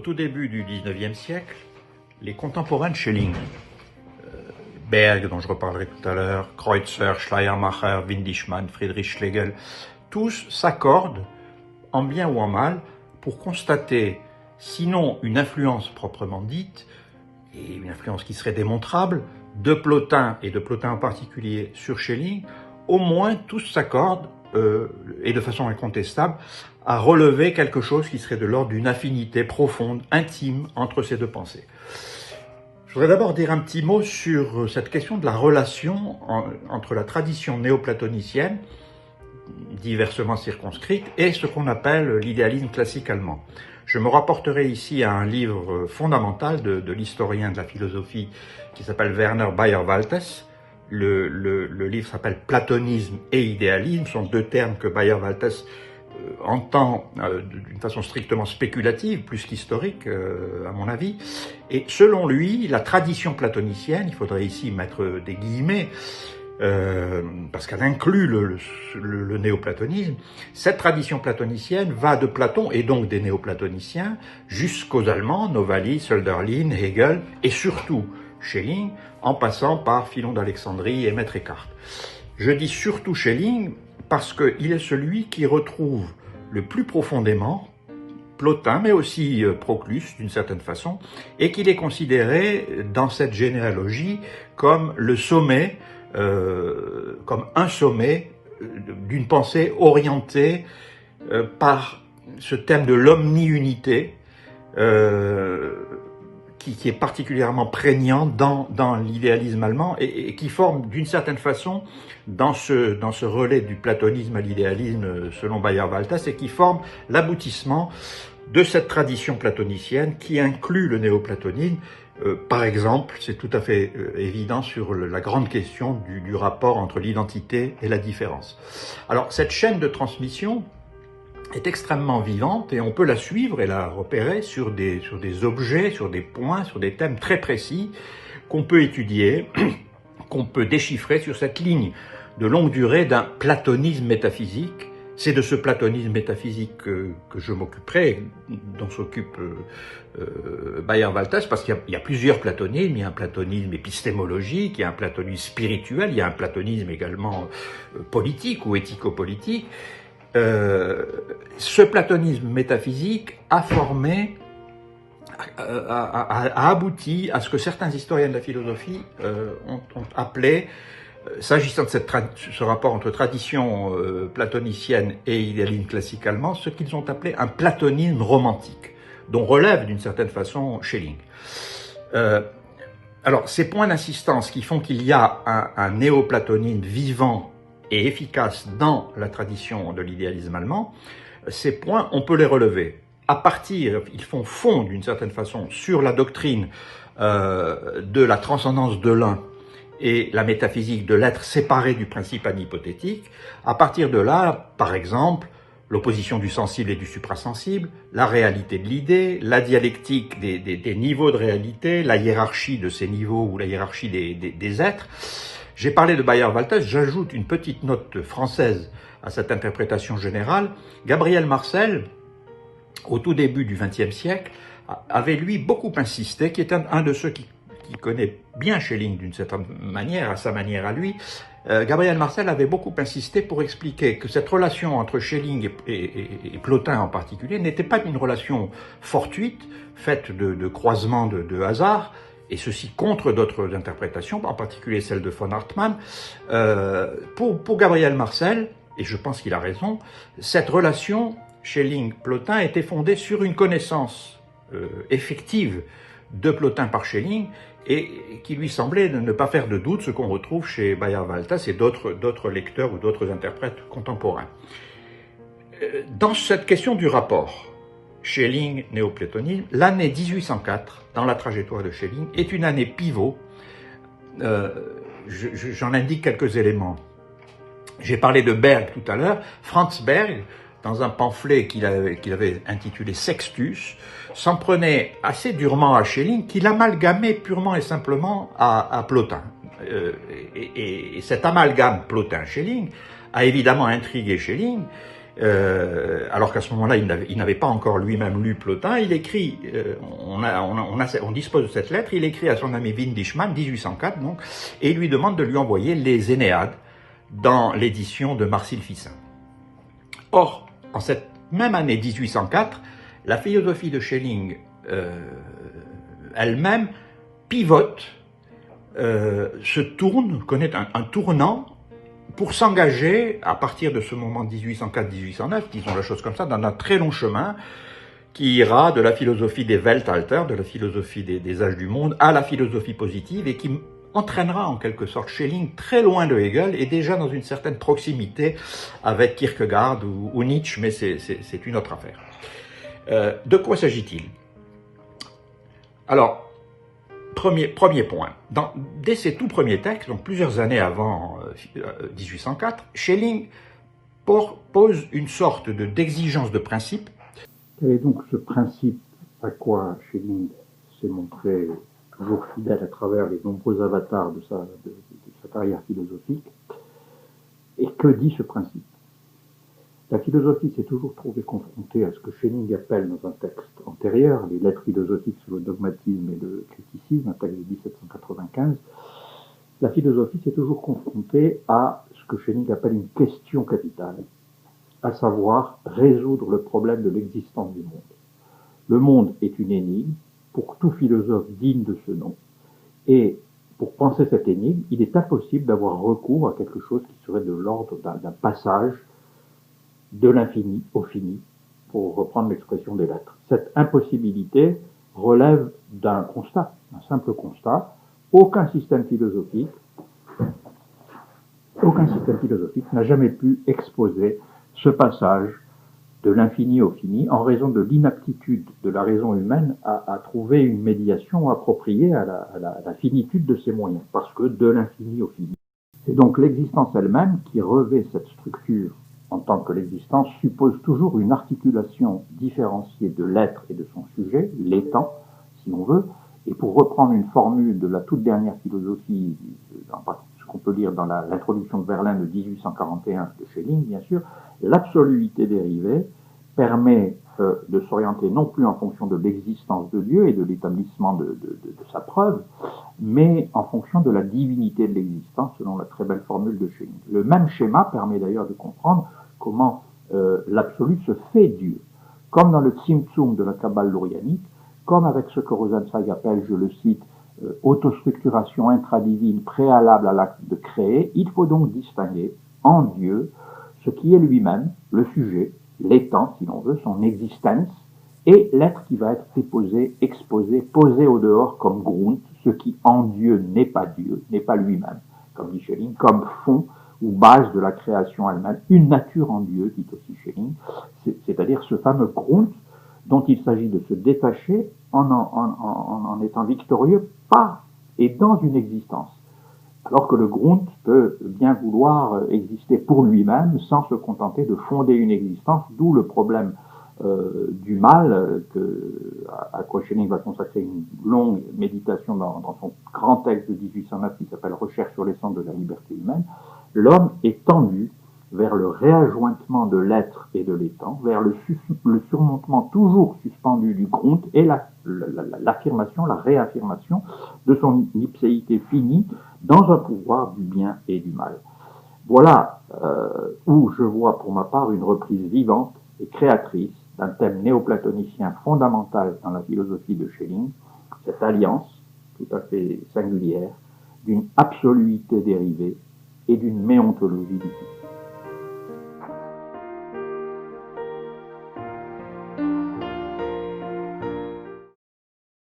tout début du XIXe siècle, les contemporains de Schelling, Berg, dont je reparlerai tout à l'heure, Kreutzer, Schleiermacher, Windischmann, Friedrich Schlegel, tous s'accordent, en bien ou en mal, pour constater, sinon une influence proprement dite, et une influence qui serait démontrable, de Plotin, et de Plotin en particulier, sur Schelling, au moins tous s'accordent, et de façon incontestable, à relever quelque chose qui serait de l'ordre d'une affinité profonde, intime, entre ces deux pensées. Je voudrais d'abord dire un petit mot sur cette question de la relation entre la tradition néoplatonicienne, diversement circonscrite, et ce qu'on appelle l'idéalisme classique allemand. Je me rapporterai ici à un livre fondamental de l'historien de la philosophie qui s'appelle Werner Bayer-Waltes. Le livre s'appelle Platonisme et idéalisme, sont deux termes que Bayer-Waltes entend d'une façon strictement spéculative, plus qu'historique, à mon avis. Et selon lui, la tradition platonicienne, il faudrait ici mettre des guillemets, parce qu'elle inclut le néoplatonisme, cette tradition platonicienne va de Platon, et donc des néoplatoniciens, jusqu'aux Allemands, Novalis, Hölderlin, Hegel, et surtout Schelling, en passant par Philon d'Alexandrie et Maître Eckhart. Je dis surtout Schelling parce qu'il est celui qui retrouve le plus profondément Plotin, mais aussi Proclus d'une certaine façon, et qu'il est considéré dans cette généalogie comme le sommet, comme un sommet d'une pensée orientée par ce thème de l'omni-unité, qui est particulièrement prégnant dans l'idéalisme allemand et qui forme d'une certaine façon dans ce relais du platonisme à l'idéalisme selon Bayer-Waltes et qui forme l'aboutissement de cette tradition platonicienne qui inclut le néoplatonisme. Par exemple, c'est tout à fait évident sur la grande question du rapport entre l'identité et la différence. Alors cette chaîne de transmission est extrêmement vivante et on peut la suivre et la repérer sur des objets, sur des points, sur des thèmes très précis qu'on peut étudier, qu'on peut déchiffrer sur cette ligne de longue durée d'un platonisme métaphysique. C'est de ce platonisme métaphysique que je m'occuperai, dont s'occupe Bayer-Waltes, parce qu'il y a plusieurs platonismes. Il y a un platonisme épistémologique, il y a un platonisme spirituel, il y a un platonisme également politique ou éthico-politique. Ce platonisme métaphysique a formé, a abouti à ce que certains historiens de la philosophie ont appelé, s'agissant de ce rapport entre tradition platonicienne et idéalisme classique allemand, ce qu'ils ont appelé un platonisme romantique, dont relève d'une certaine façon Schelling. Alors, ces points d'insistance qui font qu'il y a un néoplatonisme vivant et efficace dans la tradition de l'idéalisme allemand, ces points, on peut les relever. Ils font fond d'une certaine façon sur la doctrine de la transcendance de l'un et la métaphysique de l'être séparé du principe anhypothétique. À partir de là, par exemple, l'opposition du sensible et du suprasensible, la réalité de l'idée, la dialectique des niveaux de réalité, la hiérarchie de ces niveaux ou la hiérarchie des êtres. J'ai parlé de Bayer-Waltes, j'ajoute une petite note française à cette interprétation générale. Gabriel Marcel, au tout début du XXe siècle, avait lui beaucoup insisté, qui est un de ceux qui connaît bien Schelling d'une certaine manière, à sa manière à lui. Gabriel Marcel avait beaucoup insisté pour expliquer que cette relation entre Schelling et Plotin en particulier n'était pas une relation fortuite, faite de croisements de hasard, et ceci contre d'autres interprétations, en particulier celle de von Hartmann. Pour Gabriel Marcel, et je pense qu'il a raison, cette relation Schelling-Plotin était fondée sur une connaissance effective de Plotin par Schelling et qui lui semblait ne pas faire de doute, ce qu'on retrouve chez Bayer-Waltes et d'autres lecteurs ou d'autres interprètes contemporains. Dans cette question du rapport Schelling-néoplatonisme, l'année 1804, dans la trajectoire de Schelling, est une année pivot. J'en indique quelques éléments. J'ai parlé de Berg tout à l'heure. Franz Berg, dans un pamphlet qu'il avait intitulé Sextus, s'en prenait assez durement à Schelling, qu'il amalgamait purement et simplement à Plotin. Et cet amalgame Plotin-Schelling a évidemment intrigué Schelling, alors qu'à ce moment-là, il n'avait pas encore lui-même lu Plotin. Il écrit, on dispose de cette lettre, il écrit à son ami Windishmann, 1804 donc, et il lui demande de lui envoyer les Énéades dans l'édition de Marcille Ficin. Or, en cette même année 1804, la philosophie de Schelling elle-même pivote, se tourne, connaît un tournant pour s'engager, à partir de ce moment 1804-1809, disons la chose comme ça, dans un très long chemin qui ira de la philosophie des Weltalter, de la philosophie des âges du monde, à la philosophie positive, et qui entraînera en quelque sorte Schelling très loin de Hegel et déjà dans une certaine proximité avec Kierkegaard ou Nietzsche, mais c'est une autre affaire. De quoi s'agit-il? Alors, premier point. Dès ses tout premiers textes, donc plusieurs années avant 1804, Schelling pose une sorte d'exigence de principe. Quel est donc ce principe à quoi Schelling s'est montré toujours fidèle à travers les nombreux avatars de sa carrière philosophique? Et que dit ce principe? La philosophie s'est toujours trouvée confrontée à ce que Schelling appelle dans un texte antérieur, les lettres philosophiques sur le dogmatisme et le criticisme, un texte de 1795. La philosophie s'est toujours confrontée à ce que Schelling appelle une question capitale, à savoir résoudre le problème de l'existence du monde. Le monde est une énigme pour tout philosophe digne de ce nom, et pour penser cette énigme, il est impossible d'avoir recours à quelque chose qui serait de l'ordre d'un passage de l'infini au fini, pour reprendre l'expression des lettres. Cette impossibilité relève d'un constat, un simple constat. Aucun système philosophique n'a jamais pu exposer ce passage de l'infini au fini en raison de l'inaptitude de la raison humaine à trouver une médiation appropriée à la finitude de ses moyens, parce que de l'infini au fini. C'est donc l'existence elle-même qui revêt cette structure en tant que l'existence suppose toujours une articulation différenciée de l'être et de son sujet, l'étant, si on veut, et pour reprendre une formule de la toute dernière philosophie, ce qu'on peut lire dans l'introduction de Verlaine de 1841 de Schelling, bien sûr, l'absoluité dérivée permet de s'orienter non plus en fonction de l'existence de Dieu et de l'établissement de sa preuve, mais en fonction de la divinité de l'existence, selon la très belle formule de Schelling. Le même schéma permet d'ailleurs de comprendre comment l'absolu se fait Dieu, comme dans le Tzimtzum de la Kabbale lourianique, comme avec ce que Rosenzweig appelle, je le cite, autostructuration intradivine préalable à l'acte de créer. Il faut donc distinguer en Dieu ce qui est lui-même, le sujet, l'étant, si l'on veut, son existence, et l'être qui va être déposé, exposé, posé au dehors comme Grund, ce qui en Dieu n'est pas Dieu, n'est pas lui-même, comme dit Schelling, comme fond ou base de la création elle-même, une nature en Dieu, dit aussi Schelling, c'est-à-dire ce fameux Grund dont il s'agit de se détacher en étant victorieux par et dans une existence. Alors que le Grund peut bien vouloir exister pour lui-même sans se contenter de fonder une existence, d'où le problème du mal, à quoi Schelling va consacrer une longue méditation dans son grand texte de 1809 qui s'appelle Recherche sur l'essence de la liberté humaine. L'homme est tendu vers le réajointement de l'être et de l'étant, vers le surmontement toujours suspendu du Grund et l'affirmation, la réaffirmation de son ipséité finie dans un pouvoir du bien et du mal. Voilà où je vois pour ma part une reprise vivante et créatrice d'un thème néoplatonicien fondamental dans la philosophie de Schelling, cette alliance tout à fait singulière d'une absoluité dérivée et d'une méontologie du tout.